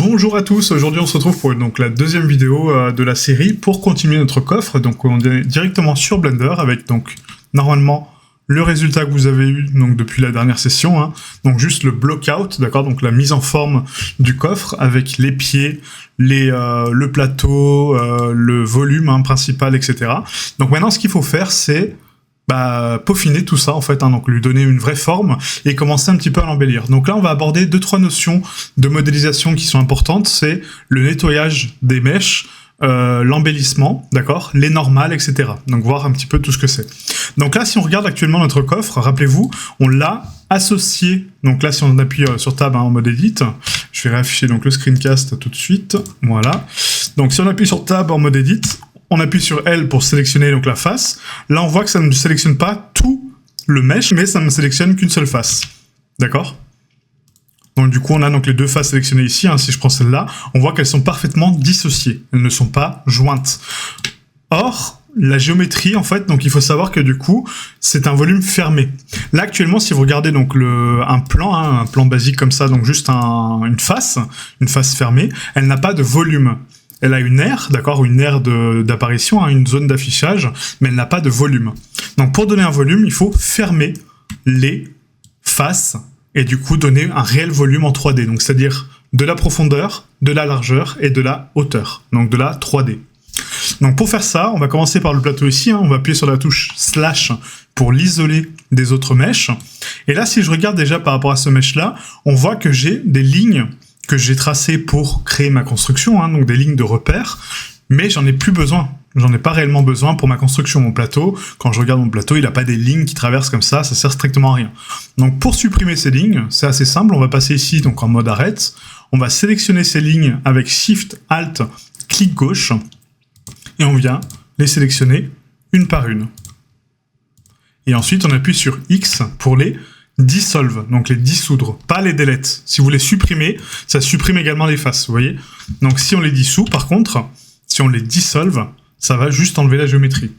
Bonjour à tous, aujourd'hui on se retrouve pour donc la deuxième vidéo de la série pour continuer notre coffre. Donc on est directement sur Blender avec donc normalement le résultat que vous avez eu donc depuis la dernière session, hein. Donc juste le block-out, d'accord, donc la mise en forme du coffre avec les pieds, le plateau, le volume hein, principal, etc. Donc maintenant ce qu'il faut faire c'est peaufiner tout ça en fait, hein, donc lui donner une vraie forme et commencer un petit peu à l'embellir. Donc là on va aborder 2-3 notions de modélisation qui sont importantes, c'est le nettoyage des mèches, l'embellissement, d'accord, les normales, etc. Donc voir un petit peu tout ce que c'est. Donc là si on regarde actuellement notre coffre, rappelez-vous, on l'a associé, donc là si on appuie sur Tab hein, en mode Edit, je vais réafficher donc le screencast tout de suite, voilà. Donc si on appuie sur Tab en mode Edit, on appuie sur L pour sélectionner donc la face. Là, on voit que ça ne sélectionne pas tout le mesh, mais ça ne sélectionne qu'une seule face. D'accord ? Donc du coup, on a donc les deux faces sélectionnées ici. Hein, si je prends celle-là, on voit qu'elles sont parfaitement dissociées. Elles ne sont pas jointes. Or, la géométrie, en fait, donc il faut savoir que du coup, c'est un volume fermé. Là, actuellement, si vous regardez donc un plan basique comme ça, donc juste une face fermée, elle n'a pas de volume. Elle a une aire, d'accord, une aire d'apparition, hein, une zone d'affichage, mais elle n'a pas de volume. Donc pour donner un volume, il faut fermer les faces et du coup donner un réel volume en 3D. Donc c'est-à-dire de la profondeur, de la largeur et de la hauteur. Donc de la 3D. Donc pour faire ça, on va commencer par le plateau ici. Hein, on va appuyer sur la touche slash pour l'isoler des autres mèches. Et là, si je regarde déjà par rapport à ce mesh-là, on voit que j'ai des lignes que j'ai tracé pour créer ma construction, hein, donc des lignes de repère, mais j'en ai plus besoin. J'en ai pas réellement besoin pour ma construction. Mon plateau, quand je regarde mon plateau, il n'a pas des lignes qui traversent comme ça sert strictement à rien. Donc pour supprimer ces lignes, c'est assez simple, on va passer ici donc en mode arrête, on va sélectionner ces lignes avec Shift, Alt, clic gauche, et on vient les sélectionner une par une. Et ensuite on appuie sur X pour les dissolve, donc les dissoudre, pas les delete. Si vous les supprimez, ça supprime également les faces, vous voyez. Donc si on les dissout, par contre, si on les dissolve, ça va juste enlever la géométrie.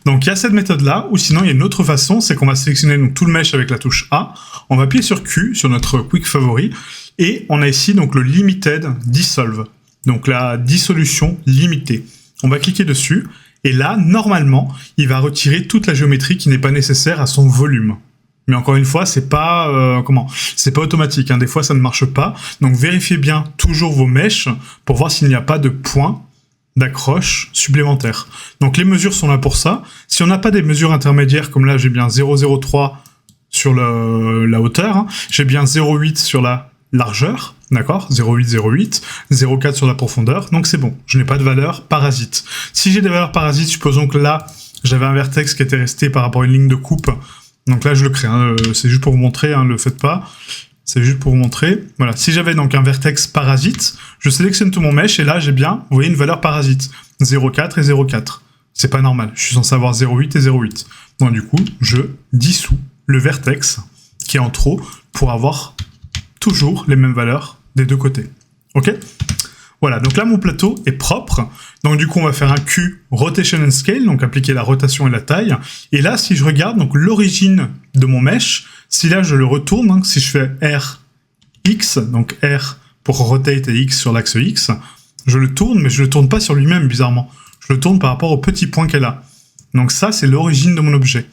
Donc il y a cette méthode-là, ou sinon il y a une autre façon, c'est qu'on va sélectionner donc, tout le mesh avec la touche A, on va appuyer sur Q, sur notre quick favori, et on a ici donc le limited dissolve, donc la dissolution limitée. On va cliquer dessus, et là, normalement, il va retirer toute la géométrie qui n'est pas nécessaire à son volume. Mais encore une fois, c'est pas c'est pas automatique. Hein. Des fois, ça ne marche pas. Donc, vérifiez bien toujours vos mèches pour voir s'il n'y a pas de points d'accroche supplémentaires. Donc, les mesures sont là pour ça. Si on n'a pas des mesures intermédiaires, comme là, j'ai bien 0,03 sur la hauteur, hein. J'ai bien 0,8 sur la largeur, d'accord, 0,8, 0,4 sur la profondeur. Donc, c'est bon. Je n'ai pas de valeur parasite. Si j'ai des valeurs parasites, supposons que là, j'avais un vertex qui était resté par rapport à une ligne de coupe. Donc là, je le crée, hein. C'est juste pour vous montrer, hein, le faites pas. C'est juste pour vous montrer. Voilà, si j'avais donc un vertex parasite, je sélectionne tout mon mesh et là, j'ai bien, vous voyez, une valeur parasite. 0,4 et 0,4. C'est pas normal, je suis censé avoir 0,8 et 0,8. Donc du coup, je dissous le vertex qui est en trop pour avoir toujours les mêmes valeurs des deux côtés. Ok ? Voilà, donc là, mon plateau est propre. Donc, du coup, on va faire un Q Rotation and Scale, donc appliquer la rotation et la taille. Et là, si je regarde donc l'origine de mon mesh, si là, je le retourne, hein, si je fais R, X, donc R pour rotate et X sur l'axe X, je le tourne, mais je le tourne pas sur lui-même, bizarrement. Je le tourne par rapport au petit point qu'elle a. Donc ça, c'est l'origine de mon objet.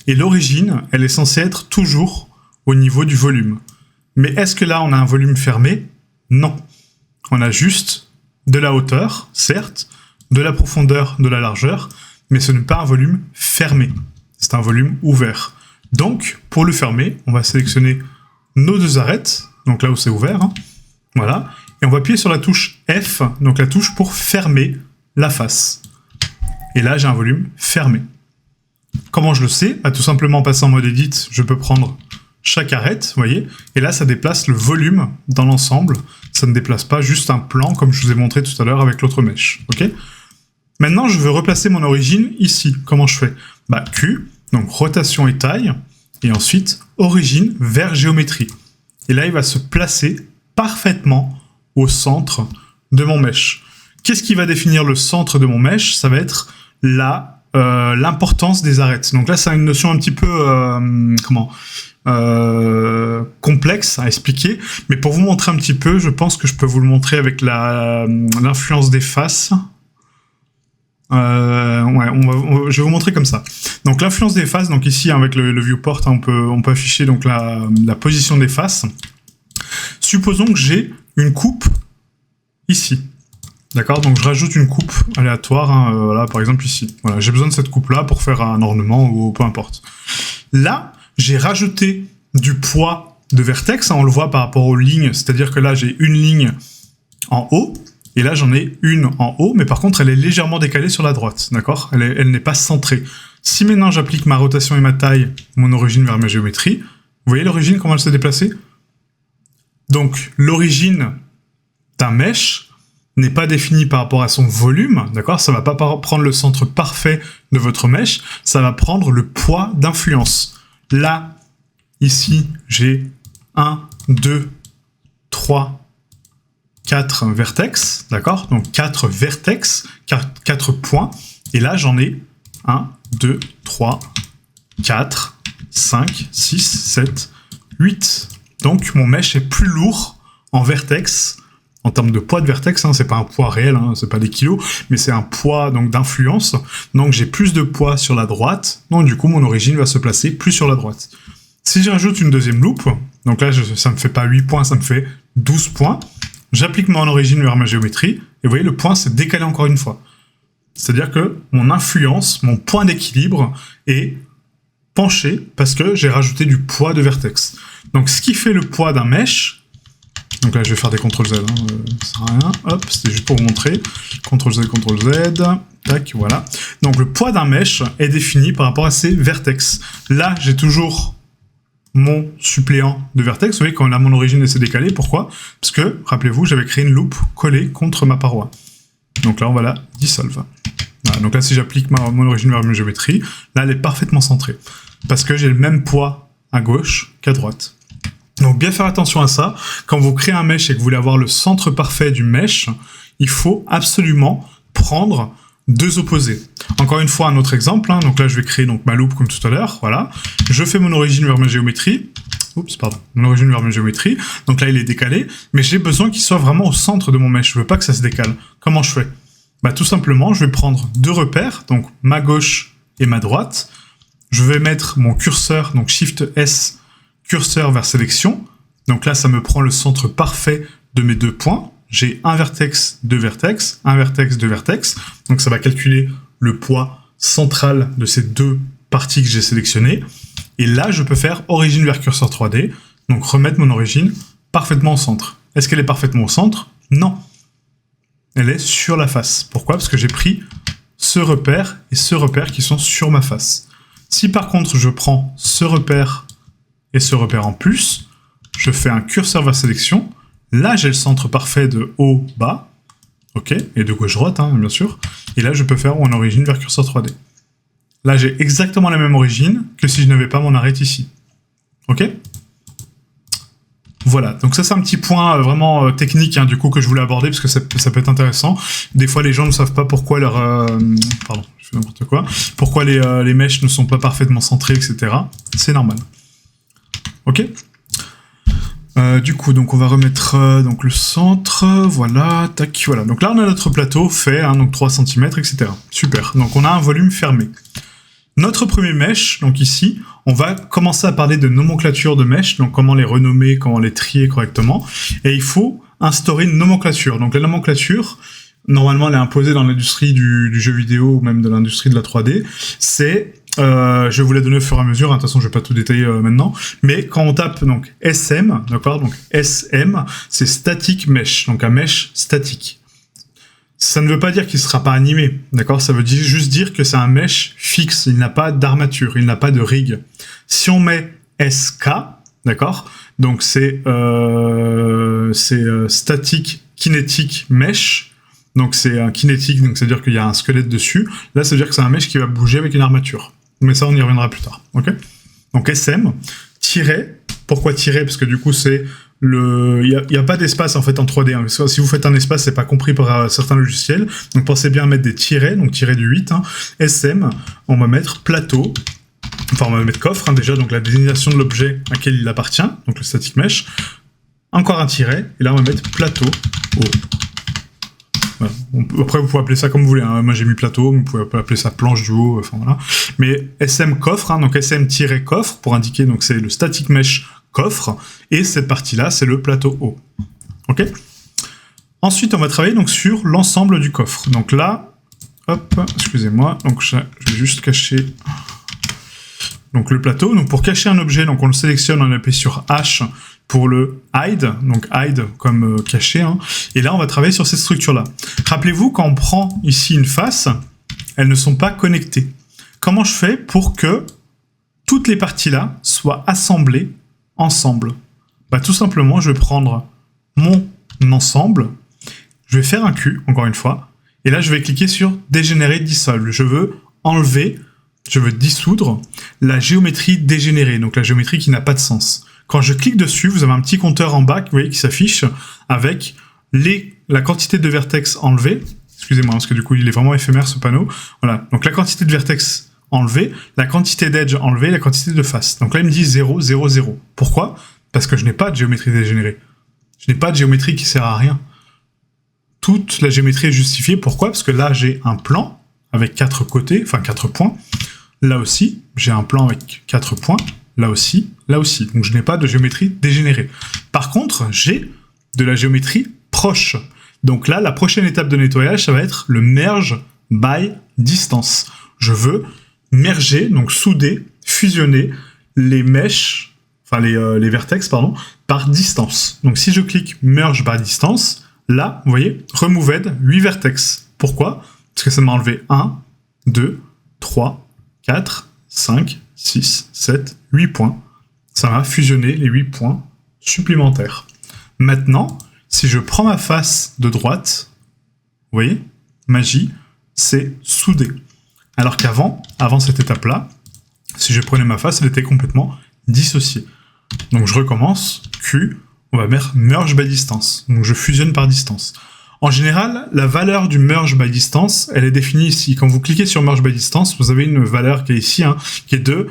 Et l'origine, elle est censée être toujours au niveau du volume. Mais est-ce que là, on a un volume fermé ? Non. On a juste de la hauteur, certes, de la profondeur, de la largeur, mais ce n'est pas un volume fermé. C'est un volume ouvert. Donc, pour le fermer, on va sélectionner nos deux arêtes, donc là où c'est ouvert, hein, voilà, et on va appuyer sur la touche F, donc la touche pour fermer la face. Et là, j'ai un volume fermé. Comment je le sais ? Tout simplement en passant en mode Edit, je peux prendre chaque arête, vous voyez, et là ça déplace le volume dans l'ensemble, ça ne déplace pas juste un plan comme je vous ai montré tout à l'heure avec l'autre mesh, ok ? Maintenant je veux replacer mon origine ici, comment je fais ? Q, donc rotation et taille, et ensuite origine vers géométrie. Et là il va se placer parfaitement au centre de mon mesh. Qu'est-ce qui va définir le centre de mon mesh ? Ça va être la l'importance des arêtes. Donc là, c'est une notion un petit peu complexe à expliquer, mais pour vous montrer un petit peu, je pense que je peux vous le montrer avec l'influence des faces. Je vais vous montrer comme ça. Donc l'influence des faces, donc ici avec le viewport, hein, on peut afficher donc la position des faces. Supposons que j'ai une coupe ici. D'accord, donc je rajoute une coupe aléatoire, hein, voilà, par exemple ici. Voilà, j'ai besoin de cette coupe-là pour faire un ornement ou peu importe. Là, j'ai rajouté du poids de vertex, hein, on le voit par rapport aux lignes, c'est-à-dire que là, j'ai une ligne en haut, et là, j'en ai une en haut, mais par contre, elle est légèrement décalée sur la droite, d'accord ? Elle n'est pas centrée. Si maintenant, j'applique ma rotation et ma taille, mon origine vers ma géométrie, vous voyez l'origine, comment elle s'est déplacée ? Donc, l'origine d'un mesh n'est pas définie par rapport à son volume, d'accord ? Ça va pas prendre le centre parfait de votre mesh, ça va prendre le poids d'influence. Là, ici, j'ai 1, 2, 3, 4 vertex, d'accord ? Donc 4 vertex, 4 points, et là, j'en ai 1, 2, 3, 4, 5, 6, 7, 8. Donc, mon mesh est plus lourd en vertex, en termes de poids de vertex, hein, c'est pas un poids réel, hein, c'est pas des kilos, mais c'est un poids donc d'influence. Donc j'ai plus de poids sur la droite, donc du coup mon origine va se placer plus sur la droite. Si je rajoute une deuxième loupe, donc là ça me fait pas 8 points, ça me fait 12 points, j'applique mon origine vers ma géométrie, et vous voyez le point s'est décalé encore une fois. C'est-à-dire que mon influence, mon point d'équilibre est penché parce que j'ai rajouté du poids de vertex. Donc ce qui fait le poids d'un mesh, donc là, je vais faire des CTRL-Z, hein, ça sert à rien. Hop, c'était juste pour vous montrer. CTRL-Z, CTRL-Z, tac, voilà. Donc le poids d'un mesh est défini par rapport à ses vertex. Là, j'ai toujours mon suppléant de vertex. Vous voyez, quand là, mon origine s'est décalée, pourquoi ? Parce que, rappelez-vous, j'avais créé une loupe collée contre ma paroi. Donc là, on va la dissolve. Voilà, donc là, si j'applique mon origine vers ma géométrie, là, elle est parfaitement centrée. Parce que j'ai le même poids à gauche qu'à droite. Donc bien faire attention à ça, quand vous créez un mesh et que vous voulez avoir le centre parfait du mesh, il faut absolument prendre deux opposés. Encore une fois, un autre exemple, hein. Donc là je vais créer donc ma loupe comme tout à l'heure, voilà. Je fais mon origine vers ma géométrie, mon origine vers ma géométrie, donc là il est décalé, mais j'ai besoin qu'il soit vraiment au centre de mon mesh, je veux pas que ça se décale. Comment je fais ? Bah tout simplement, je vais prendre deux repères, donc ma gauche et ma droite, je vais mettre mon curseur, donc Shift S, curseur vers sélection, donc là ça me prend le centre parfait de mes deux points, j'ai un vertex, deux vertex, un vertex, deux vertex, donc ça va calculer le poids central de ces deux parties que j'ai sélectionnées, et là je peux faire origine vers curseur 3D, donc remettre mon origine parfaitement au centre. Est-ce qu'elle est parfaitement au centre ? Non. Elle est sur la face. Pourquoi ? Parce que j'ai pris ce repère et ce repère qui sont sur ma face. Si par contre je prends ce repère et ce repère en plus, je fais un curseur vers sélection, là j'ai le centre parfait de haut, bas, ok, et de gauche-droite, hein, bien sûr, et là je peux faire mon origine vers curseur 3D. Là j'ai exactement la même origine que si je n'avais pas mon arête ici. Ok ? Voilà, donc ça c'est un petit point vraiment technique, hein, du coup, que je voulais aborder, parce que ça peut être intéressant. Des fois les gens ne savent pas pourquoi pardon, je fais n'importe quoi, pourquoi les meshs ne sont pas parfaitement centrés, etc. C'est normal. Ok. Du coup, donc on va remettre donc le centre, voilà, tac, voilà. Donc là, on a notre plateau fait, hein, donc 3 cm, etc. Super. Donc on a un volume fermé. Notre premier mesh, donc ici, on va commencer à parler de nomenclature de mesh, donc comment les renommer, comment les trier correctement. Et il faut instaurer une nomenclature. Donc la nomenclature, normalement, elle est imposée dans l'industrie du jeu vidéo ou même de l'industrie de la 3D. C'est je vais vous la donner au fur et à mesure, hein, de toute façon je vais pas tout détailler maintenant, mais quand on tape donc SM, d'accord, donc SM, c'est static mesh, donc un mesh statique. Ça ne veut pas dire qu'il sera pas animé, d'accord, ça veut juste dire que c'est un mesh fixe, il n'a pas d'armature, il n'a pas de rig. Si on met SK, d'accord, donc c'est static kinetic mesh, donc c'est un kinétique, donc c'est à dire qu'il y a un squelette dessus, là ça veut dire que c'est un mesh qui va bouger avec une armature. Mais ça, on y reviendra plus tard, ok ? Donc SM, tiret, pourquoi tiret ? Parce que du coup, c'est il y a pas d'espace en fait en 3D. Hein. Si vous faites un espace, c'est pas compris par certains logiciels. Donc pensez bien à mettre des tirets, donc tirets du 8. Hein. SM, on va mettre plateau. Enfin, on va mettre coffre, hein, déjà, donc la désignation de l'objet à quel il appartient, donc le static mesh. Encore un tiret, et là on va mettre plateau haut. Voilà. Après, vous pouvez appeler ça comme vous voulez. Hein. Moi j'ai mis plateau, vous pouvez appeler ça planche du haut, enfin voilà. Mais SM coffre, hein, donc SM-coffre, pour indiquer, donc c'est le static mesh coffre, et cette partie-là, c'est le plateau haut. Ok. Ensuite, on va travailler donc sur l'ensemble du coffre. Donc là, hop, excusez-moi, donc je vais juste cacher donc le plateau. Donc pour cacher un objet, donc on le sélectionne, on appuie sur H pour le hide, donc hide comme cacher. Hein. Et là, on va travailler sur cette structure-là. Rappelez-vous, quand on prend ici une face, elles ne sont pas connectées. Comment je fais pour que toutes les parties-là soient assemblées ensemble? Bah, tout simplement, je vais prendre mon ensemble, je vais faire un Q, encore une fois, et là, je vais cliquer sur dégénérer, dissolve. Je veux enlever, je veux dissoudre la géométrie dégénérée, donc la géométrie qui n'a pas de sens. Quand je clique dessus, vous avez un petit compteur en bas, vous voyez, qui s'affiche avec la quantité de vertex enlevés. Excusez-moi, parce que du coup, il est vraiment éphémère, ce panneau. Voilà, donc la quantité de vertex enlevés, la quantité d'edge enlevée, la quantité de face. Donc là, il me dit 0, 0, 0. Pourquoi? Parce que je n'ai pas de géométrie dégénérée. Je n'ai pas de géométrie qui sert à rien. Toute la géométrie est justifiée. Pourquoi? Parce que là, j'ai un plan avec 4 côtés, enfin 4 points. Là aussi, j'ai un plan avec 4 points. Là aussi, là aussi. Donc je n'ai pas de géométrie dégénérée. Par contre, j'ai de la géométrie proche. Donc là, la prochaine étape de nettoyage, ça va être le merge by distance. Je veux merger, donc souder, fusionner les mèches, enfin les vertex, pardon, par distance. Donc si je clique merge by distance, là, vous voyez, removed 8 vertex. Pourquoi? Parce que ça m'a enlevé 1, 2, 3, 4, 5, 6, 7, 8 points. Ça m'a fusionné les 8 points supplémentaires. Maintenant, si je prends ma face de droite, vous voyez, magie, c'est soudé. Alors qu'avant, avant cette étape-là, si je prenais ma face, elle était complètement dissociée. Donc je recommence, Q, on va mettre merge by distance. Donc je fusionne par distance. En général, la valeur du merge by distance, elle est définie ici. Quand vous cliquez sur merge by distance, vous avez une valeur qui est ici, hein, qui est de...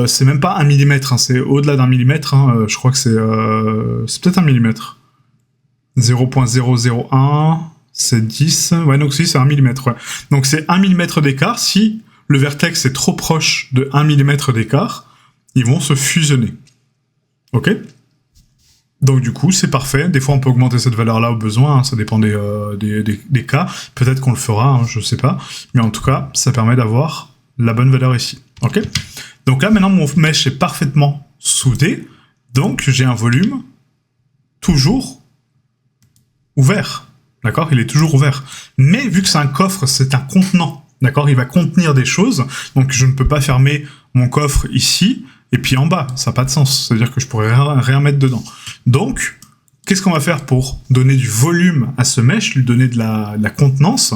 c'est même pas 1 mm, hein, c'est au-delà d'un millimètre. Hein, je crois que c'est peut-être 1 millimètre. 0.001, c'est 10. Ouais, donc si, c'est 1 mm. Ouais. Donc c'est 1 mm d'écart. Si le vertex est trop proche de 1 mm d'écart, ils vont se fusionner. Ok? Donc du coup, c'est parfait. Des fois, on peut augmenter cette valeur-là au besoin. Hein, ça dépend des cas. Peut-être qu'on le fera, hein, je sais pas. Mais en tout cas, ça permet d'avoir la bonne valeur ici. Ok? Donc là, maintenant, mon mesh est parfaitement soudé. Donc, j'ai un volume toujours ouvert. D'accord? Il est toujours ouvert. Mais vu que c'est un coffre, c'est un contenant. D'accord? Il va contenir des choses. Donc, je ne peux pas fermer mon coffre ici et puis en bas. Ça n'a pas de sens. C'est-à-dire que je pourrais rien mettre dedans. Donc, qu'est-ce qu'on va faire pour donner du volume à ce mesh, lui donner de la contenance?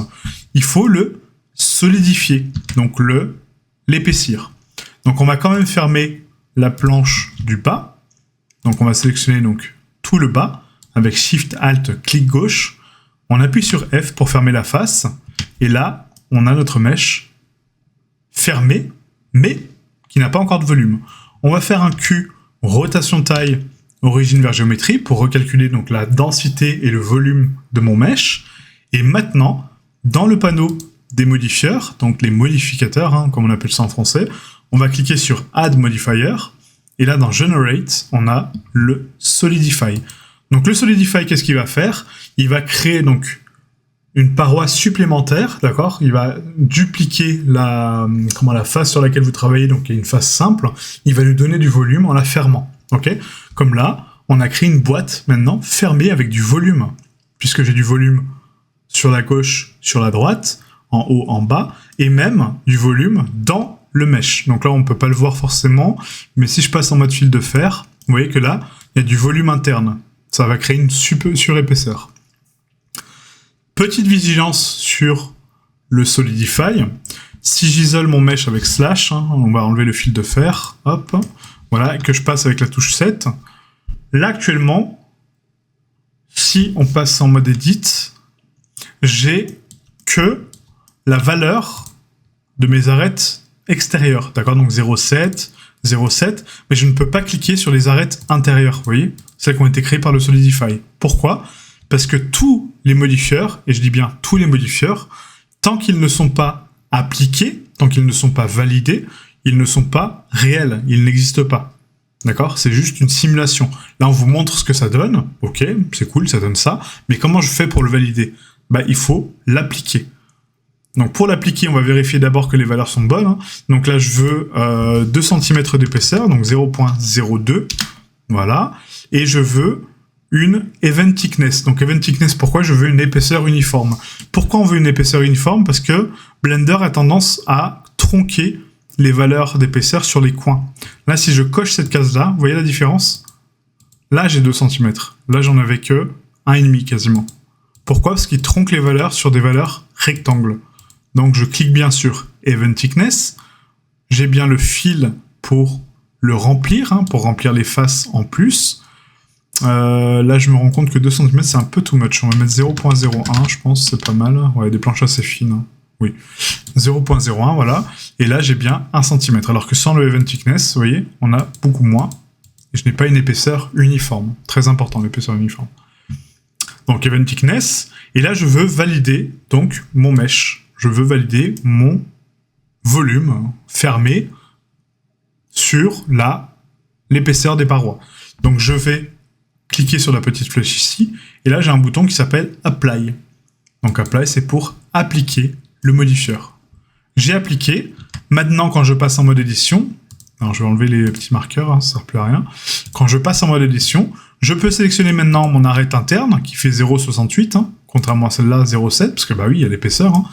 Il faut le solidifier. Donc, l'épaissir. Donc, on va quand même fermer la planche du bas. Donc, on va sélectionner donc tout le bas avec Shift Alt clic gauche. On appuie sur F pour fermer la face. Et là, on a notre mesh fermé, mais qui n'a pas encore de volume. On va faire un Q rotation taille origine vers géométrie pour recalculer donc la densité et le volume de mon mesh. Et maintenant, dans le panneau des modifieurs, donc les modificateurs, hein, comme on appelle ça en français, on va cliquer sur Add Modifier. Et là, dans Generate, on a le Solidify. Donc le Solidify, qu'est-ce qu'il va faire? Il va créer donc une paroi supplémentaire, d'accord? Il va dupliquer la face sur laquelle vous travaillez, donc il y a une face simple. Il va lui donner du volume en la fermant, ok? Comme là, on a créé une boîte maintenant fermée avec du volume, puisque j'ai du volume sur la gauche, sur la droite, en haut, en bas, et même du volume dans le mesh. Donc là, on ne peut pas le voir forcément, mais si je passe en mode fil de fer, vous voyez que là, il y a du volume interne. Ça va créer une surépaisseur. Petite vigilance sur le Solidify. Si j'isole mon mesh avec slash, hein, on va enlever le fil de fer, hop, voilà, et que je passe avec la touche 7, là, actuellement, si on passe en mode edit, j'ai que la valeur de mes arêtes extérieures, d'accord? Donc 0,7, 0,7, mais je ne peux pas cliquer sur les arêtes intérieures, vous voyez? Celles qui ont été créées par le Solidify. Pourquoi? Parce que tous les modifieurs, et je dis bien tous les modifieurs, tant qu'ils ne sont pas appliqués, tant qu'ils ne sont pas validés, ils ne sont pas réels, ils n'existent pas. D'accord? C'est juste une simulation. Là, on vous montre ce que ça donne. Ok, c'est cool, ça donne ça. Mais comment je fais pour le valider? Bah, il faut l'appliquer. Donc, pour l'appliquer, on va vérifier d'abord que les valeurs sont bonnes. Hein. Donc là, je veux 2 cm d'épaisseur, donc 0,02. Voilà. Et je veux une event thickness. Donc, event thickness, pourquoi je veux une épaisseur uniforme? Pourquoi on veut une épaisseur uniforme? Parce que Blender a tendance à tronquer les valeurs d'épaisseur sur les coins. Là, si je coche cette case-là, vous voyez la différence? Là, j'ai 2 cm. Là, j'en avais que 1,5 quasiment. Pourquoi? Parce qu'il tronque les valeurs sur des valeurs rectangles. Donc, je clique bien sur Event Thickness. J'ai bien le fil pour le remplir, hein, pour remplir les faces en plus. Là, je me rends compte que 2 cm, c'est un peu too much. On va mettre 0,01, je pense, c'est pas mal. Ouais, des planches assez fines. Hein. Oui, 0,01, voilà. Et là, j'ai bien 1 cm. Alors que sans le Event Thickness, vous voyez, on a beaucoup moins. Et je n'ai pas une épaisseur uniforme. Très important, l'épaisseur uniforme. Donc, Event Thickness. Et là, je veux valider donc mon mesh. Je veux valider mon volume fermé sur l'épaisseur des parois. Donc, je vais cliquer sur la petite flèche ici. Et là, j'ai un bouton qui s'appelle Apply. Donc, Apply, c'est pour appliquer le modifieur. J'ai appliqué. Maintenant, quand je passe en mode édition, alors je vais enlever les petits marqueurs, hein, ça ne sert plus à rien. Quand je passe en mode édition, je peux sélectionner maintenant mon arête interne, qui fait 0,68, hein, contrairement à celle-là, 0,7, parce que bah oui, il y a l'épaisseur. Hein,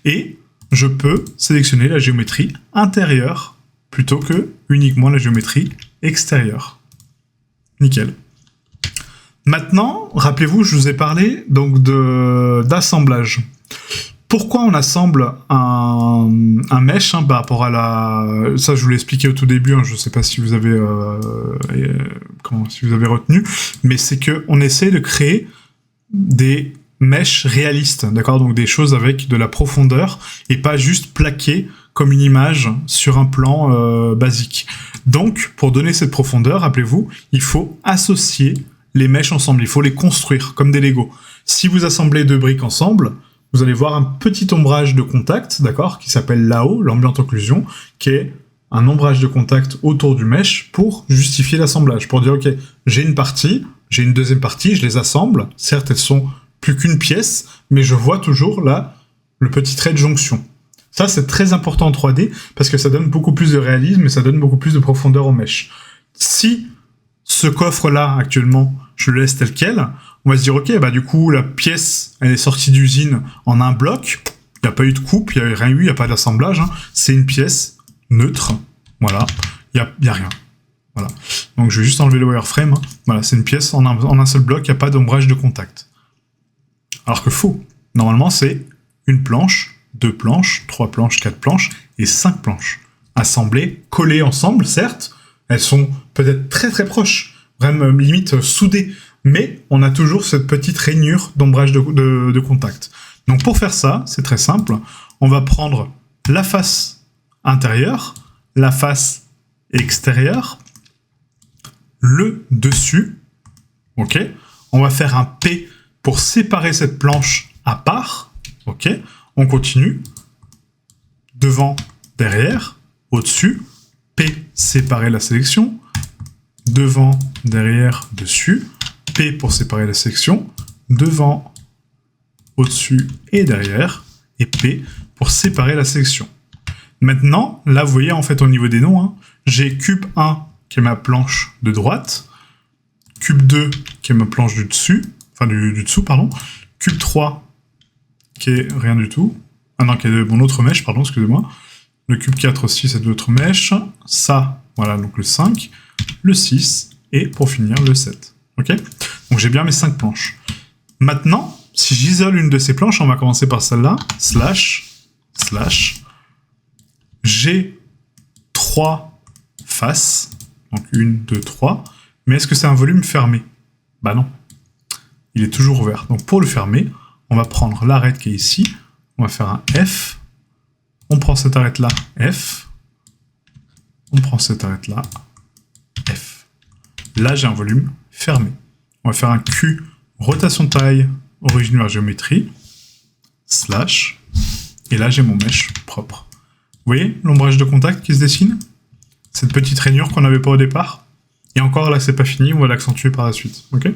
et je peux sélectionner la géométrie intérieure, plutôt que uniquement la géométrie extérieure. Nickel. Maintenant, rappelez-vous, je vous ai parlé donc d'assemblage. Pourquoi on assemble un mesh hein, par rapport à la... Ça, je vous l'ai expliqué au tout début, hein, je ne sais pas si vous avez si vous avez retenu, mais c'est qu'on essaie de créer des meshes réalistes, d'accord? Donc des choses avec de la profondeur et pas juste plaquées comme une image sur un plan basique. Donc, pour donner cette profondeur, rappelez-vous, il faut associer les meshes ensemble, il faut les construire comme des Lego. Si vous assemblez 2 briques ensemble, vous allez voir un petit ombrage de contact, d'accord, qui s'appelle là-haut, l'ambient occlusion, qui est un ombrage de contact autour du mesh pour justifier l'assemblage, pour dire, ok, j'ai une partie, j'ai une deuxième partie, je les assemble, certes, elles sont plus qu'une pièce, mais je vois toujours là le petit trait de jonction. Ça, c'est très important en 3D, parce que ça donne beaucoup plus de réalisme et ça donne beaucoup plus de profondeur au mesh. Si ce coffre-là, actuellement, je le laisse tel quel, on va se dire, ok, bah du coup, la pièce, elle est sortie d'usine en un bloc, il n'y a pas eu de coupe, il n'y a rien eu, il n'y a pas d'assemblage, hein. C'est une pièce neutre, voilà, il n'y a rien. Voilà. Donc je vais juste enlever le wireframe, hein. Voilà, c'est une pièce en un seul bloc, il n'y a pas d'ombrage de contact. Alors que faux, normalement c'est une planche, 2 planches, 3 planches, 4 planches et 5 planches. Assemblées, collées ensemble, certes, elles sont peut-être très très proches, vraiment limite soudées, mais on a toujours cette petite rainure d'ombrage de contact. Donc pour faire ça, c'est très simple, on va prendre la face intérieure, la face extérieure, le dessus, ok? On va faire un P pour séparer cette planche à part, ok? On continue, devant, derrière, au-dessus, P, séparer la sélection, devant, derrière, dessus, P pour séparer la sélection, devant, au-dessus et derrière, et P pour séparer la sélection. Maintenant, là, vous voyez, en fait, au niveau des noms, hein, j'ai cube 1, qui est ma planche de droite, cube 2, qui est ma planche du dessus, enfin du dessous, pardon, cube 3, qui est rien du tout, ah non, qui est mon autre mèche, pardon, excusez-moi, le cube 4 aussi, c'est l'autre mèche, ça, voilà, donc le 5, le 6, et pour finir, le 7. Ok? Donc j'ai bien mes 5 planches. Maintenant, si j'isole une de ces planches, on va commencer par celle-là, slash, j'ai 3 faces, donc 1, 2, 3, Mais est-ce que c'est un volume fermé? Bah non. Il est toujours ouvert. Donc pour le fermer, on va prendre l'arête qui est ici. On va faire un F. On prend cette arête-là, F. On prend cette arête-là, F. Là, j'ai un volume fermé. On va faire un Q, rotation de taille, origine vers géométrie, slash. Et là, j'ai mon mesh propre. Vous voyez l'ombrage de contact qui se dessine? Cette petite rainure qu'on n'avait pas au départ. Et encore, là, c'est pas fini, on va l'accentuer par la suite. Ok?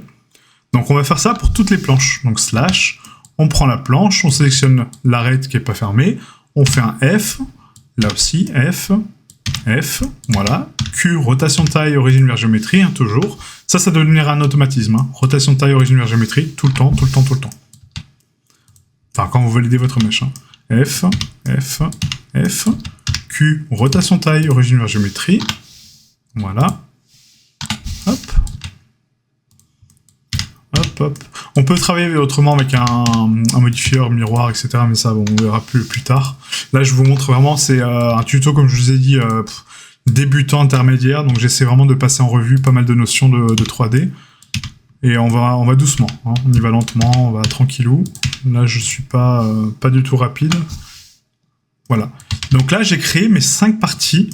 Donc, on va faire ça pour toutes les planches. Donc, slash, on prend la planche, on sélectionne l'arête qui n'est pas fermée, on fait un F, là aussi, F, F, voilà. Q, rotation de taille, origine vers géométrie, hein, toujours. Ça doit devenir un automatisme. Hein. Rotation de taille, origine vers géométrie, tout le temps, tout le temps, tout le temps. Enfin, quand vous validez votre mesh. Hein. F, F, F, Q, rotation de taille, origine vers géométrie. Voilà. Hop. Hop, hop. On peut travailler autrement avec un modifieur, miroir, etc. Mais ça, bon, on verra plus tard. Là, je vous montre vraiment, c'est un tuto, comme je vous ai dit, débutant, intermédiaire. Donc, j'essaie vraiment de passer en revue pas mal de notions de 3D. Et on va doucement. Hein. On y va lentement, on va tranquillou. Là, je suis pas du tout rapide. Voilà. Donc là, j'ai créé mes 5 parties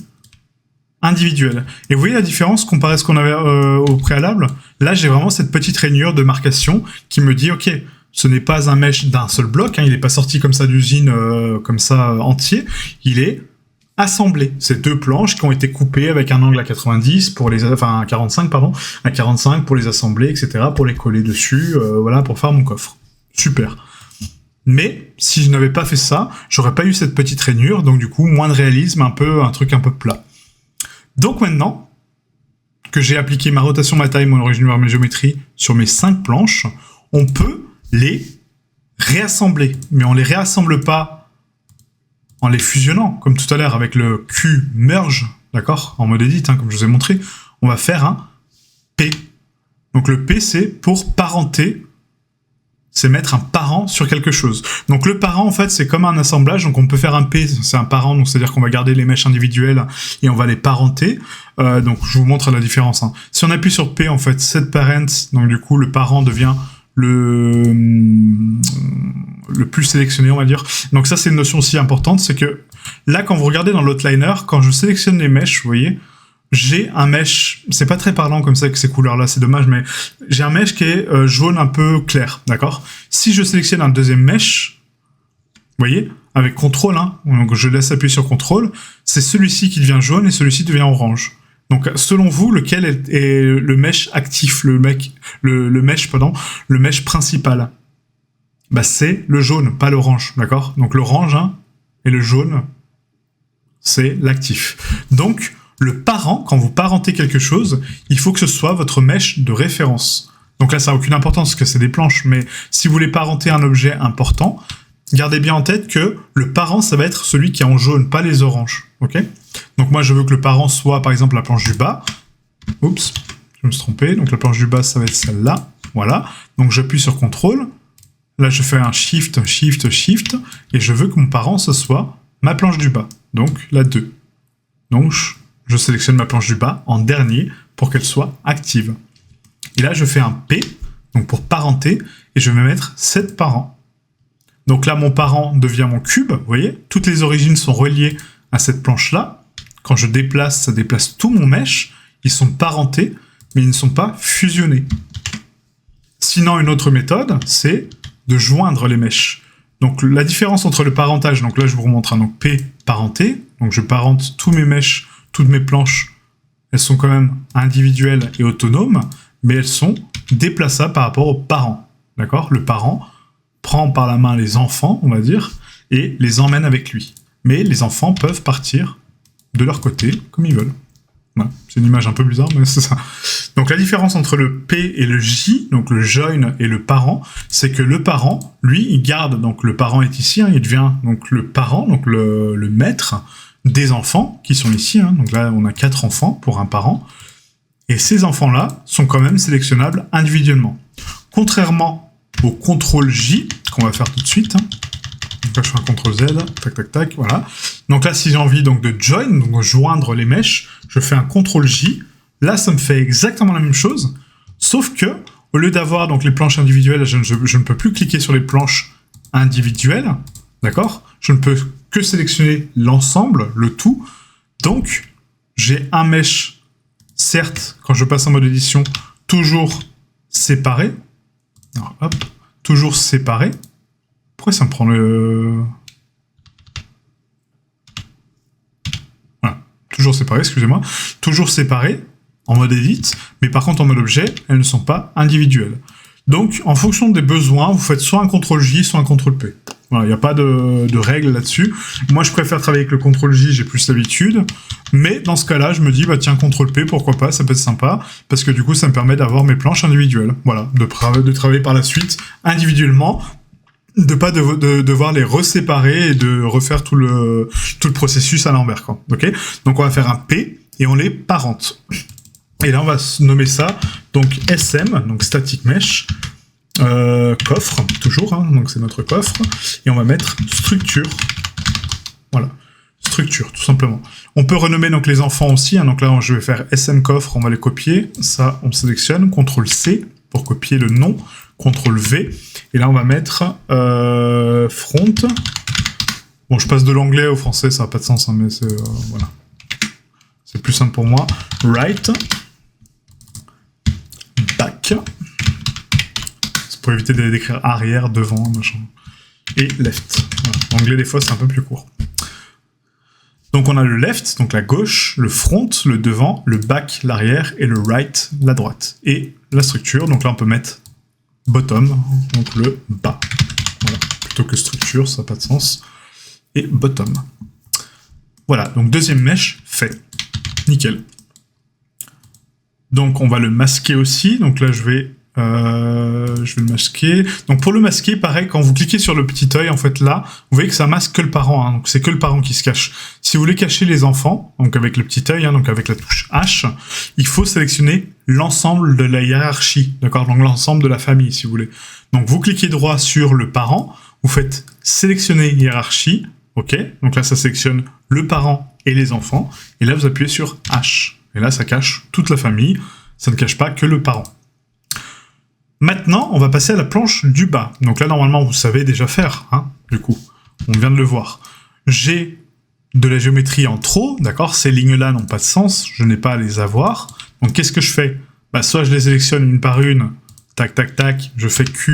individuelles. Et vous voyez la différence comparé à ce qu'on avait au préalable? Là, j'ai vraiment cette petite rainure de marcation qui me dit, ok, ce n'est pas un mesh d'un seul bloc, hein, il n'est pas sorti comme ça d'usine, comme ça, entier. Il est assemblé. C'est 2 planches qui ont été coupées avec un angle à 90 pour les, enfin, à 45, pardon, à 45 pour les assembler, etc., pour les coller dessus, voilà, pour faire mon coffre. Super. Mais, si je n'avais pas fait ça, j'aurais pas eu cette petite rainure, donc du coup, moins de réalisme, un truc un peu plat. Donc maintenant, que j'ai appliqué ma rotation, ma taille, mon origine vers mes géométries sur mes 5 planches, on peut les réassembler. Mais on les réassemble pas en les fusionnant, comme tout à l'heure avec le Q merge, d'accord, en mode edit, hein, comme je vous ai montré. On va faire un P. Donc le P, c'est pour parenter, c'est mettre un parent sur quelque chose. Donc le parent, en fait, c'est comme un assemblage, donc on peut faire un P, c'est un parent, donc c'est-à-dire qu'on va garder les mèches individuelles et on va les parenter. Donc je vous montre la différence. Hein. Si on appuie sur P, en fait, set parent, donc du coup le parent devient le plus sélectionné, on va dire. Donc ça, c'est une notion aussi importante, c'est que là, quand vous regardez dans l'outliner, quand je sélectionne les mèches, vous voyez, j'ai un mesh, c'est pas très parlant comme ça avec ces couleurs-là, c'est dommage, mais j'ai un mesh qui est jaune un peu clair, d'accord? Si je sélectionne un deuxième mesh, vous voyez, avec CTRL, hein, donc je laisse appuyer sur CTRL, c'est celui-ci qui devient jaune et celui-ci devient orange. Donc, selon vous, lequel est le mesh actif, le mesh principal? Bah, c'est le jaune, pas l'orange, d'accord? Donc, l'orange, hein, et le jaune, c'est l'actif. Donc, le parent, quand vous parentez quelque chose, il faut que ce soit votre mesh de référence. Donc là, ça n'a aucune importance parce que c'est des planches, mais si vous voulez parenter un objet important, gardez bien en tête que le parent, ça va être celui qui est en jaune, pas les oranges. Ok? Donc moi, je veux que le parent soit, par exemple, la planche du bas. Oups, je me suis trompé. Donc la planche du bas, ça va être celle-là. Voilà. Donc j'appuie sur CTRL. Là, je fais un Shift, Shift, Shift. Et je veux que mon parent, ce soit ma planche du bas. Donc la 2. Donc je sélectionne ma planche du bas en dernier pour qu'elle soit active. Et là, je fais un P, donc pour parenter, et je vais mettre 7 parents. Donc là, mon parent devient mon cube, vous voyez, toutes les origines sont reliées à cette planche-là. Quand je déplace, ça déplace tout mon mesh. Ils sont parentés, mais ils ne sont pas fusionnés. Sinon, une autre méthode, c'est de joindre les meshs. Donc la différence entre le parentage, donc là je vous remontre, donc P parenté, donc je parente tous mes meshs, toutes mes planches, elles sont quand même individuelles et autonomes, mais elles sont déplaçables par rapport aux parents. D'accord? Le parent prend par la main les enfants, on va dire, et les emmène avec lui. Mais les enfants peuvent partir de leur côté comme ils veulent. Voilà. C'est une image un peu bizarre, mais c'est ça. Donc la différence entre le P et le J, donc le join et le parent, c'est que le parent, lui, il garde, donc le parent est ici, hein, il devient donc le parent, donc le maître des enfants qui sont ici. Hein. Donc là, on a 4 enfants pour un parent. Et ces enfants-là sont quand même sélectionnables individuellement. Contrairement au CTRL J, qu'on va faire tout de suite. Hein. Donc là, je fais un CTRL Z, tac, tac, tac, voilà. Donc là, si j'ai envie donc, de join, donc joindre les mèches, je fais un CTRL J. Là, ça me fait exactement la même chose, sauf que, au lieu d'avoir donc les planches individuelles, je ne peux plus cliquer sur les planches individuelles, d'accord? Je ne peux que sélectionner l'ensemble, le tout. Donc, j'ai un mesh, certes, quand je passe en mode édition, toujours séparé. Alors, hop, toujours séparé. Pourquoi ça me prend le... Voilà, toujours séparé, excusez-moi. Toujours séparé, en mode edit, mais par contre en mode objet, elles ne sont pas individuelles. Donc, en fonction des besoins, vous faites soit un CTRL-J, soit un CTRL-P. Voilà, il n'y a pas de règles là-dessus. Moi, je préfère travailler avec le CTRL-J, j'ai plus l'habitude. Mais dans ce cas-là, je me dis, bah tiens, CTRL-P, pourquoi pas, ça peut être sympa, parce que du coup, ça me permet d'avoir mes planches individuelles. Voilà, de travailler par la suite individuellement, de pas devoir les reséparer et de refaire tout le processus à l'envers, quoi. Ok ? Donc, on va faire un P et on les parente. Et là, on va nommer ça, donc SM, donc Static Mesh, coffre, toujours, hein, donc c'est notre coffre, et on va mettre structure, voilà, structure, tout simplement. On peut renommer donc les enfants aussi, hein, donc là, je vais faire SM coffre, on va les copier, ça, on sélectionne, CTRL-C pour copier le nom, CTRL-V, et là, on va mettre front. Bon, je passe de l'anglais au français, ça n'a pas de sens, hein, mais c'est, voilà. C'est plus simple pour moi. Right. Back. C'est pour éviter d'écrire arrière, devant, machin. Et left. Voilà. L'anglais, des fois, c'est un peu plus court. Donc, on a le left, donc la gauche, le front, le devant, le back, l'arrière, et le right, la droite. Et la structure, donc là, on peut mettre bottom, donc le bas. Voilà. Plutôt que structure, ça n'a pas de sens. Et bottom. Voilà, donc deuxième mesh fait. Nickel. Donc on va le masquer aussi. Donc là je vais le masquer. Donc pour le masquer, pareil, quand vous cliquez sur le petit œil, en fait là, vous voyez que ça masque que le parent. Hein, donc c'est que le parent qui se cache. Si vous voulez cacher les enfants, donc avec le petit œil, hein, donc avec la touche H, il faut sélectionner l'ensemble de la hiérarchie, d'accord, donc l'ensemble de la famille, si vous voulez. Donc vous cliquez droit sur le parent, vous faites sélectionner hiérarchie, ok. Donc là ça sélectionne le parent et les enfants, et là vous appuyez sur H. Et là, ça cache toute la famille, ça ne cache pas que le parent. Maintenant, on va passer à la planche du bas. Donc là, normalement, vous savez déjà faire, hein, du coup. On vient de le voir. J'ai de la géométrie en trop, d'accord ? Ces lignes-là n'ont pas de sens, je n'ai pas à les avoir. Donc qu'est-ce que je fais ? Bah, soit je les sélectionne une par une, tac, tac, tac, je fais X,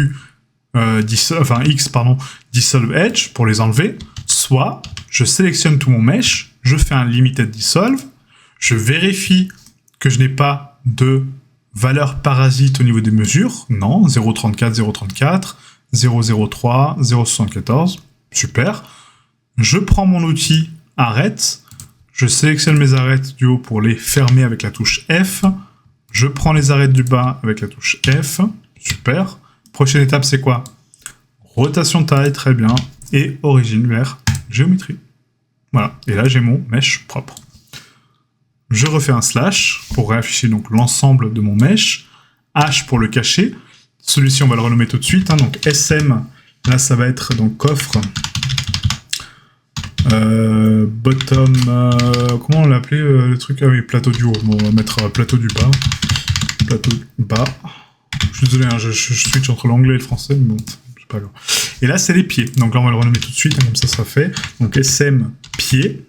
dissolve edge pour les enlever. Soit je sélectionne tout mon mesh, je fais un limited dissolve, je vérifie que je n'ai pas de valeur parasite au niveau des mesures. Non, 0,34, 0,34, 0,03, 0,74. Super. Je prends mon outil arrête. Je sélectionne mes arêtes du haut pour les fermer avec la touche F. Je prends les arêtes du bas avec la touche F. Super. Prochaine étape, c'est quoi ? Rotation taille, très bien. Et origine vers géométrie. Voilà. Et là, j'ai mon mesh propre. Je refais un slash pour réafficher donc l'ensemble de mon mesh. H pour le cacher. Celui-ci, on va le renommer tout de suite. Hein, donc SM, là, ça va être donc coffre. Bottom, comment on l'appelait le truc ? Ah oui, plateau du haut. Bon, on va mettre plateau du bas. Plateau bas. Je suis désolé, hein, je switch entre l'anglais et le français, mais bon, c'est pas grave. Et là, c'est les pieds. Donc là, on va le renommer tout de suite, hein, comme ça sera fait. Donc SM, pied.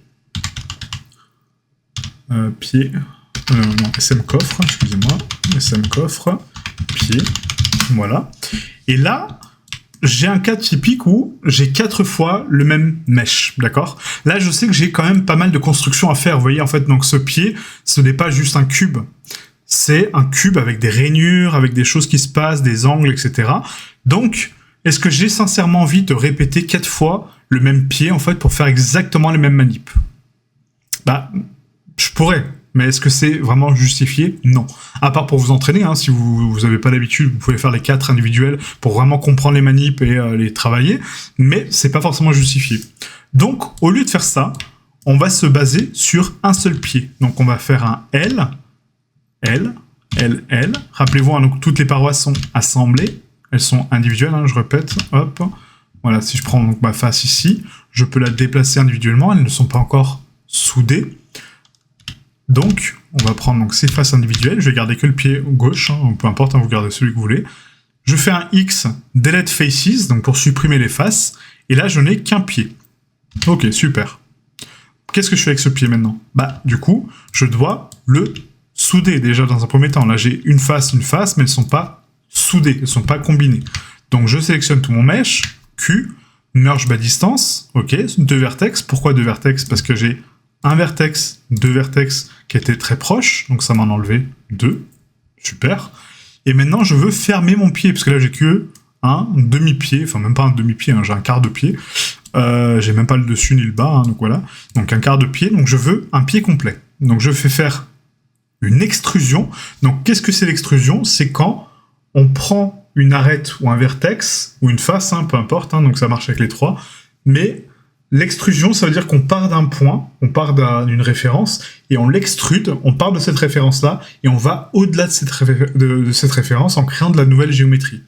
Pied. Non, SM coffre, excusez-moi. SM coffre, pied. Voilà. Et là, j'ai un cas typique où j'ai 4 fois le même mesh, d'accord ? Là, je sais que j'ai quand même pas mal de constructions à faire. Vous voyez, en fait, donc ce pied, ce n'est pas juste un cube. C'est un cube avec des rainures, avec des choses qui se passent, des angles, etc. Donc, est-ce que j'ai sincèrement envie de répéter 4 fois le même pied, en fait, pour faire exactement les mêmes manips ? Bah, je pourrais. Mais est-ce que c'est vraiment justifié ? Non. À part pour vous entraîner, hein, si vous n'avez pas l'habitude, vous pouvez faire les 4 individuels pour vraiment comprendre les manips et les travailler, mais c'est pas forcément justifié. Donc, au lieu de faire ça, on va se baser sur un seul pied. Donc, on va faire un L, L, L, L. Rappelez-vous, hein, donc, toutes les parois sont assemblées, elles sont individuelles, hein, je répète, hop. Voilà, si je prends donc, ma face ici, je peux la déplacer individuellement, elles ne sont pas encore soudées. Donc, on va prendre donc ces faces individuelles, je vais garder que le pied gauche, hein, peu importe, hein, vous gardez celui que vous voulez. Je fais un X, delete faces, donc pour supprimer les faces, et là je n'ai qu'un pied. Ok, super. Qu'est-ce que je fais avec ce pied maintenant? Bah, du coup, je dois le souder déjà dans un premier temps. Là j'ai une face, mais elles ne sont pas soudées, elles ne sont pas combinées. Donc je sélectionne tout mon mesh, Q, merge by distance, ok, 2 vertex. Pourquoi 2 vertex? Parce que j'ai un vertex, 2 vertex qui étaient très proches, donc ça m'en a enlevé 2, super. Et maintenant je veux fermer mon pied, parce que là j'ai que un demi-pied, enfin même pas un demi-pied, hein, j'ai un quart de pied. J'ai même pas le dessus ni le bas, hein, donc voilà. Donc un quart de pied, donc je veux un pied complet. Donc je fais faire une extrusion. Donc qu'est-ce que c'est l'extrusion? C'est quand on prend une arête ou un vertex, ou une face, hein, peu importe, hein, donc ça marche avec les trois, mais l'extrusion, ça veut dire qu'on part d'un point, on part d'une référence, et on l'extrude, on part de cette référence-là, et on va au-delà de cette référence en créant de la nouvelle géométrie.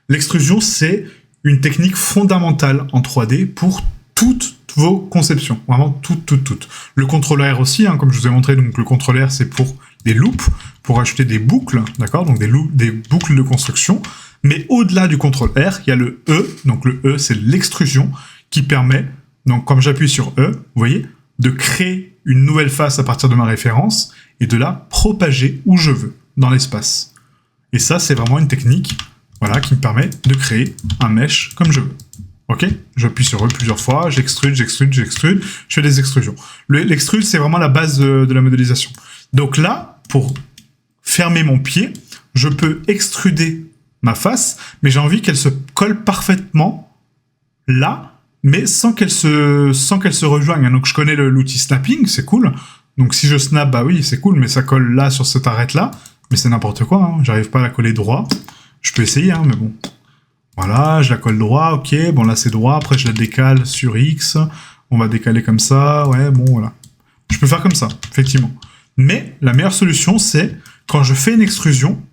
L'extrusion, c'est une technique fondamentale en 3D pour toutes vos conceptions, vraiment toutes. Le contrôleur aussi, hein, comme je vous ai montré, donc le contrôleur c'est pour des loops, pour ajouter des boucles, d'accord, donc des boucles de construction, mais au-delà du contrôle R, il y a le E, donc le E c'est l'extrusion qui permet, donc comme j'appuie sur E, vous voyez, de créer une nouvelle face à partir de ma référence et de la propager où je veux, dans l'espace. Et ça c'est vraiment une technique, voilà, qui me permet de créer un mesh comme je veux. Ok, j'appuie sur E plusieurs fois, j'extrude, je fais des extrusions. L'extrude, c'est vraiment la base de la modélisation. Donc là, pour fermer mon pied, je peux extruder ma face, mais j'ai envie qu'elle se colle parfaitement là, mais sans qu'elle se rejoigne. Donc je connais l'outil snapping, c'est cool. Donc si je snap, bah oui, c'est cool, mais ça colle là sur cette arête-là. Mais c'est n'importe quoi, hein. J'arrive pas à la coller droit. Je peux essayer, hein, mais bon. Voilà, je la colle droit, ok, bon là c'est droit, après je la décale sur X, on va décaler comme ça, ouais, bon voilà. Je peux faire comme ça, effectivement. Mais la meilleure solution, c'est, quand je fais une extrusion,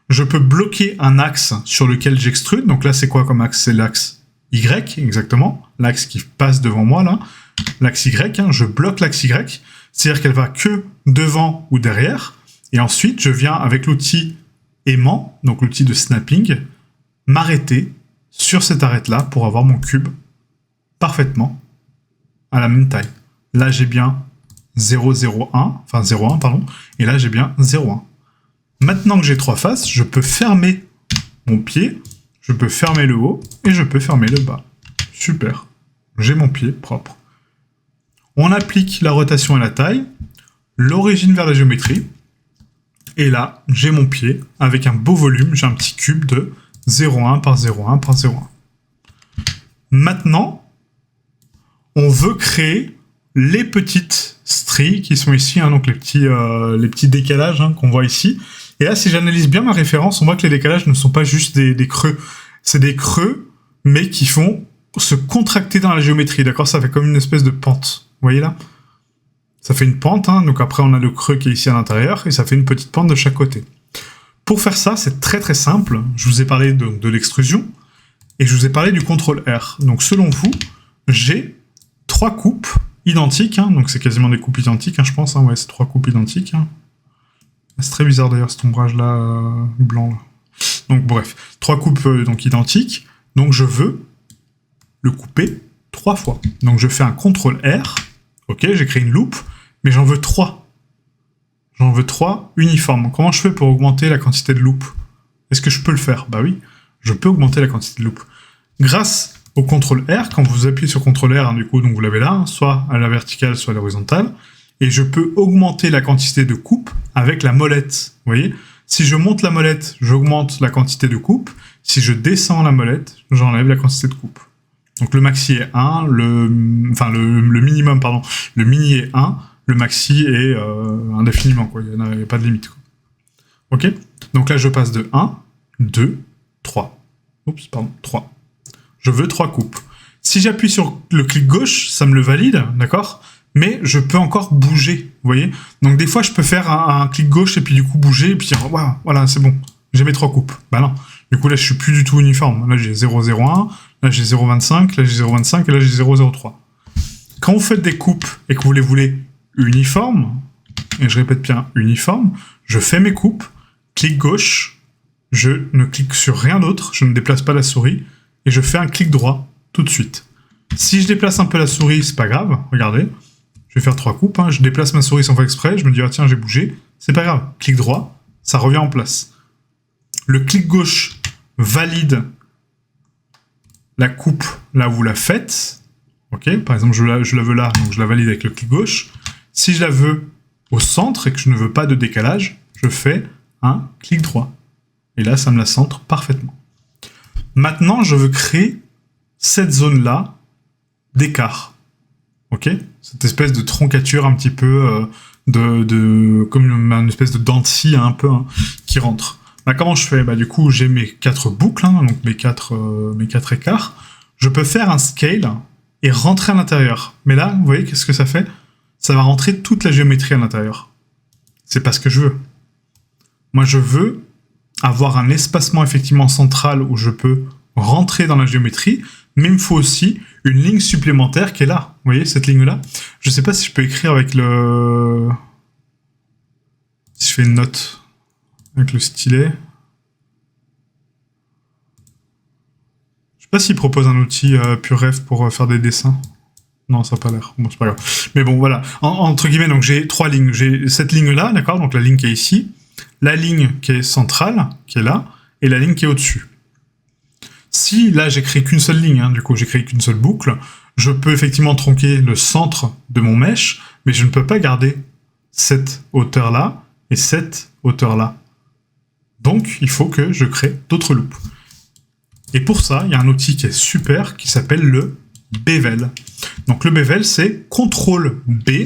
je peux bloquer un axe sur lequel j'extrude, donc là c'est quoi comme axe? C'est l'axe Y, exactement, l'axe qui passe devant moi là, l'axe Y, hein, je bloque l'axe Y, c'est-à-dire qu'elle va que devant ou derrière, et ensuite je viens avec l'outil aimant, donc l'outil de snapping, m'arrêter sur cette arête-là pour avoir mon cube parfaitement à la même taille. Là, j'ai bien 0,01, enfin 0,1, pardon, et là, j'ai bien 0,1. Maintenant que j'ai trois faces, je peux fermer mon pied, je peux fermer le haut, et je peux fermer le bas. Super. J'ai mon pied propre. On applique la rotation et la taille, l'origine vers la géométrie, et là, j'ai mon pied avec un beau volume, j'ai un petit cube de 0,1 par 0,1 par 0,1. Maintenant, on veut créer les petites stries qui sont ici, hein, donc les petits décalages, hein, qu'on voit ici. Et là, si j'analyse bien ma référence, on voit que les décalages ne sont pas juste des creux. C'est des creux, mais qui font se contracter dans la géométrie, d'accord? Ça fait comme une espèce de pente. Vous voyez là? Ça fait une pente, hein, donc après on a le creux qui est ici à l'intérieur, et ça fait une petite pente de chaque côté. Pour faire ça, c'est très très simple. Je vous ai parlé de l'extrusion, et je vous ai parlé du contrôle R. Donc selon vous, j'ai trois coupes identiques, hein, donc c'est quasiment des coupes identiques, hein, je pense, hein, ouais, c'est trois coupes identiques. Hein. C'est très bizarre d'ailleurs cet ombrage-là, blanc. Là. Donc bref, trois coupes donc identiques, donc je veux le couper 3 fois. Donc je fais un contrôle R, ok, j'ai créé une loupe, mais j'en veux 3. J'en veux 3 uniformes. Comment je fais pour augmenter la quantité de loupes? Est-ce que je peux le faire? Bah oui, je peux augmenter la quantité de loupes. Grâce au contrôle R, quand vous appuyez sur contrôle R, hein, du coup, donc vous l'avez là, hein, soit à la verticale, soit à l'horizontale, et je peux augmenter la quantité de coupe avec la molette. Vous voyez? Si je monte la molette, j'augmente la quantité de coupe. Si je descends la molette, j'enlève la quantité de coupe. Donc le maxi est 1, le minimum, pardon, le mini est 1, le maxi est indéfiniment, quoi. Il n'y a pas de limite, quoi. Ok? Donc là, je passe de 1, 2, 3. Oups, pardon, 3. Je veux 3 coupes. Si j'appuie sur le clic gauche, ça me le valide, d'accord? Mais je peux encore bouger, vous voyez? Donc des fois, je peux faire un clic gauche et puis du coup bouger, et puis dire, wow, voilà, c'est bon, j'ai mes 3 coupes. Bah non, du coup là, je suis plus du tout uniforme. Là, j'ai 0,01, là, j'ai 0,25, là, j'ai 0,25, et là, j'ai 0,03. Quand vous faites des coupes et que vous les voulez uniformes, et je répète bien uniforme, je fais mes coupes, clic gauche, je ne clique sur rien d'autre, je ne déplace pas la souris, et je fais un clic droit tout de suite. Si je déplace un peu la souris, c'est pas grave, regardez, je vais faire 3 coupes, hein. Je déplace ma souris sans faire exprès, je me dis ah tiens j'ai bougé, c'est pas grave, clic droit, ça revient en place. Le clic gauche valide la coupe là où vous la faites, ok, par exemple je la veux là, donc je la valide avec le clic gauche. Si je la veux au centre et que je ne veux pas de décalage, je fais un clic droit. Et là ça me la centre parfaitement. Maintenant je veux créer cette zone-là d'écart. Ok, cette espèce de troncature un petit peu comme une espèce de dent de scie un peu qui rentre. Bah, comment je fais? Bah, du coup, j'ai mes 4 boucles, hein, donc mes quatre écarts. Je peux faire un scale et rentrer à l'intérieur. Mais là, vous voyez, qu'est-ce que ça fait? Ça va rentrer toute la géométrie à l'intérieur. C'est pas ce que je veux. Moi, je veux avoir un espacement effectivement central où je peux rentrer dans la géométrie, mais il me faut aussi une ligne supplémentaire qui est là. Vous voyez, cette ligne-là? Je sais pas si je peux écrire avec le... Si je fais une note avec le stylet. Je sais pas s'il propose un outil PureRef pour faire des dessins. Non, ça n'a pas l'air. Bon, c'est pas grave. Mais bon, voilà. Entre guillemets, donc j'ai 3 lignes. J'ai cette ligne-là, d'accord? Donc la ligne qui est ici, la ligne qui est centrale, qui est là, et la ligne qui est au-dessus. Si là j'ai créé qu'une seule ligne, hein, du coup j'ai créé qu'une seule boucle, je peux effectivement tronquer le centre de mon mesh, mais je ne peux pas garder cette hauteur-là et cette hauteur-là. Donc il faut que je crée d'autres loops. Et pour ça, il y a un outil qui est super qui s'appelle le Bevel. Donc le Bevel, c'est CTRL B.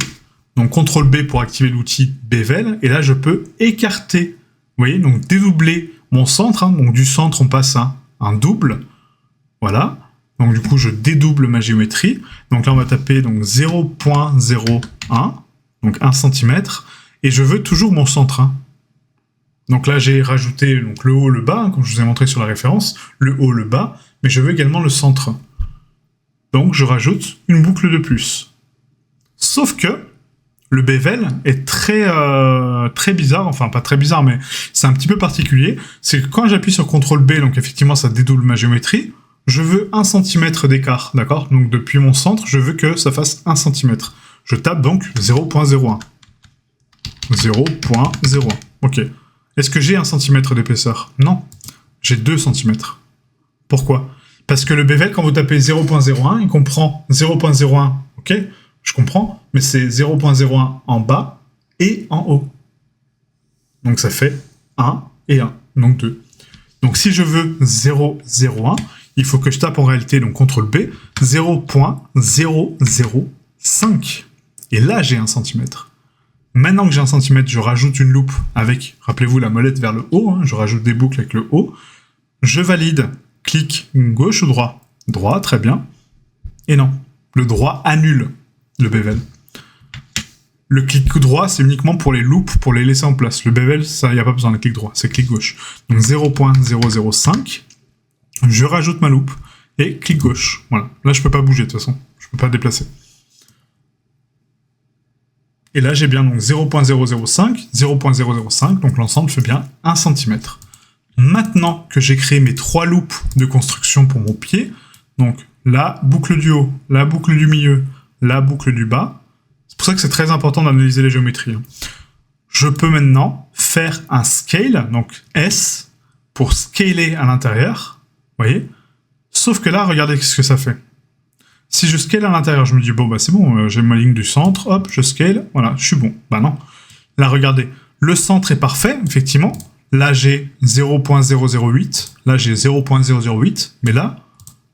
Donc CTRL B pour activer l'outil Bevel. Et là, je peux écarter, vous voyez, donc dédoubler mon centre. Hein, donc du centre, on passe à un double. Voilà. Donc du coup, je dédouble ma géométrie. Donc là, on va taper donc 0.01, donc 1 cm. Et je veux toujours mon centre. Hein. Donc là, j'ai rajouté donc, le haut, le bas, hein, comme je vous ai montré sur la référence, le haut, le bas, mais je veux également le centre. Donc je rajoute une boucle de plus. Sauf que le bevel est très bizarre, enfin pas très bizarre, mais c'est un petit peu particulier. C'est que quand j'appuie sur CTRL B, donc effectivement ça dédouble ma géométrie, je veux 1 cm d'écart, d'accord? Donc depuis mon centre, je veux que ça fasse 1 cm. Je tape donc 0.01. 0.01. Ok. Est-ce que j'ai 1 cm d'épaisseur? Non. J'ai 2 cm. Pourquoi? Parce que le bevel, quand vous tapez 0.01, il comprend 0.01, ok? Je comprends, mais c'est 0.01 en bas et en haut. Donc ça fait 1 et 1, donc 2. Donc si je veux 0.01, il faut que je tape en réalité, donc CTRL B, 0.005. Et là, j'ai 1 cm. Maintenant que j'ai 1 cm, je rajoute une loupe avec, rappelez-vous, la molette vers le haut, hein, je rajoute des boucles avec le haut, je valide, clic gauche ou droit? Droit, très bien. Et non, le droit annule le bevel. Le clic droit, c'est uniquement pour les loops, pour les laisser en place. Le bevel, ça, il n'y a pas besoin de clic droit, c'est clic gauche. Donc 0.005, je rajoute ma loupe, et clic gauche. Voilà, là je peux pas bouger de toute façon, je peux pas déplacer. Et là, j'ai bien donc 0.005, 0.005, donc l'ensemble fait bien 1 cm. Maintenant que j'ai créé mes 3 loops de construction pour mon pied, donc la boucle du haut, la boucle du milieu, la boucle du bas, c'est pour ça que c'est très important d'analyser les géométries. Je peux maintenant faire un scale, donc S, pour scaler à l'intérieur, vous voyez? Sauf que là, regardez ce que ça fait. Si je scale à l'intérieur, je me dis, bon, bah c'est bon, j'ai ma ligne du centre, hop, je scale, voilà, je suis bon. Bah non. Là, regardez, le centre est parfait, effectivement. Là, j'ai 0.008, là, j'ai 0.008, mais là,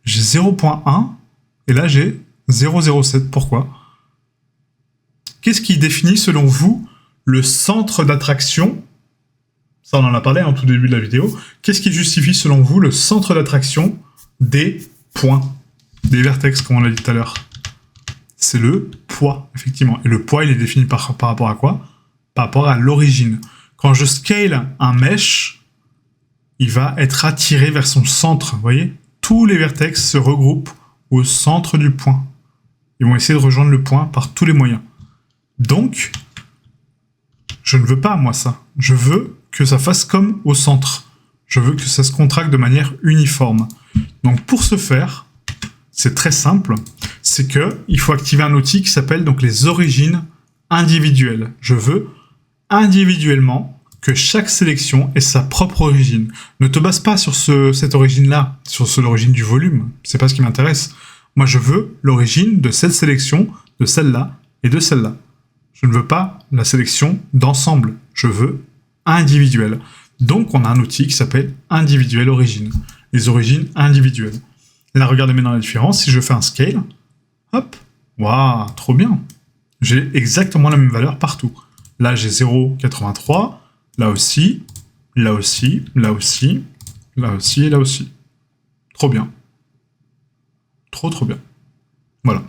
j'ai 0.1, et là, j'ai 0.07. Pourquoi? Qu'est-ce qui définit, selon vous, le centre d'attraction? Ça, on en a parlé en tout début de la vidéo. Qu'est-ce qui justifie, selon vous, le centre d'attraction des points? Des vertex, comme on l'a dit tout à l'heure. C'est le poids, effectivement. Et le poids, il est défini par rapport à quoi? Par rapport à l'origine. Quand je scale un mesh, il va être attiré vers son centre. Vous voyez? Tous les vertex se regroupent au centre du point. Ils vont essayer de rejoindre le point par tous les moyens. Donc, Je ne veux pas, moi, ça. Je veux que ça fasse comme au centre. Je veux que ça se contracte de manière uniforme. Donc, pour ce faire, c'est très simple. C'est que il faut activer un outil qui s'appelle donc les origines individuelles. Je veux individuellement que chaque sélection ait sa propre origine. Ne te base pas sur cette origine-là, sur l'origine du volume. C'est pas ce qui m'intéresse. Moi, je veux l'origine de cette sélection, de celle-là et de celle-là. Je ne veux pas la sélection d'ensemble. Je veux individuel. Donc, on a un outil qui s'appelle individuel origine. Les origines individuelles. Là, regardez maintenant la différence. Si je fais un scale, hop, waouh, trop bien. J'ai exactement la même valeur partout. Là, j'ai 0,83. Là aussi, là aussi, là aussi, là aussi et là aussi. Trop bien. Trop bien. Voilà.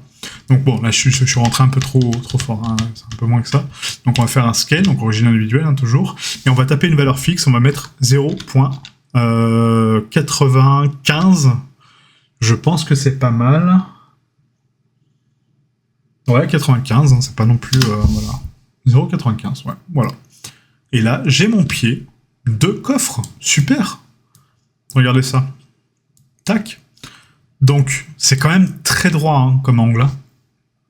Donc bon, là je suis rentré un peu trop fort, hein. C'est un peu moins que ça. Donc on va faire un scale, donc origine individuelle, hein, toujours. Et on va taper une valeur fixe, on va mettre 0.95. Je pense que c'est pas mal. Ouais, 95, hein, c'est pas non plus... voilà. 0,95, ouais, voilà. Et là, j'ai mon pied de coffre. Super. Regardez ça. Tac. Donc, c'est quand même très droit, hein, comme angle. Hein.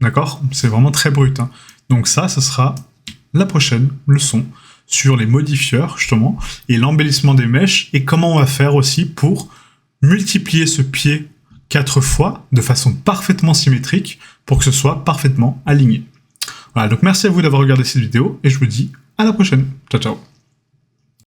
D'accord? C'est vraiment très brut. Hein. Donc ça sera la prochaine leçon sur les modifieurs, justement, et l'embellissement des mèches, et comment on va faire aussi pour multiplier ce pied 4 fois de façon parfaitement symétrique pour que ce soit parfaitement aligné. Voilà, donc merci à vous d'avoir regardé cette vidéo, et je vous dis à la prochaine. Ciao, ciao.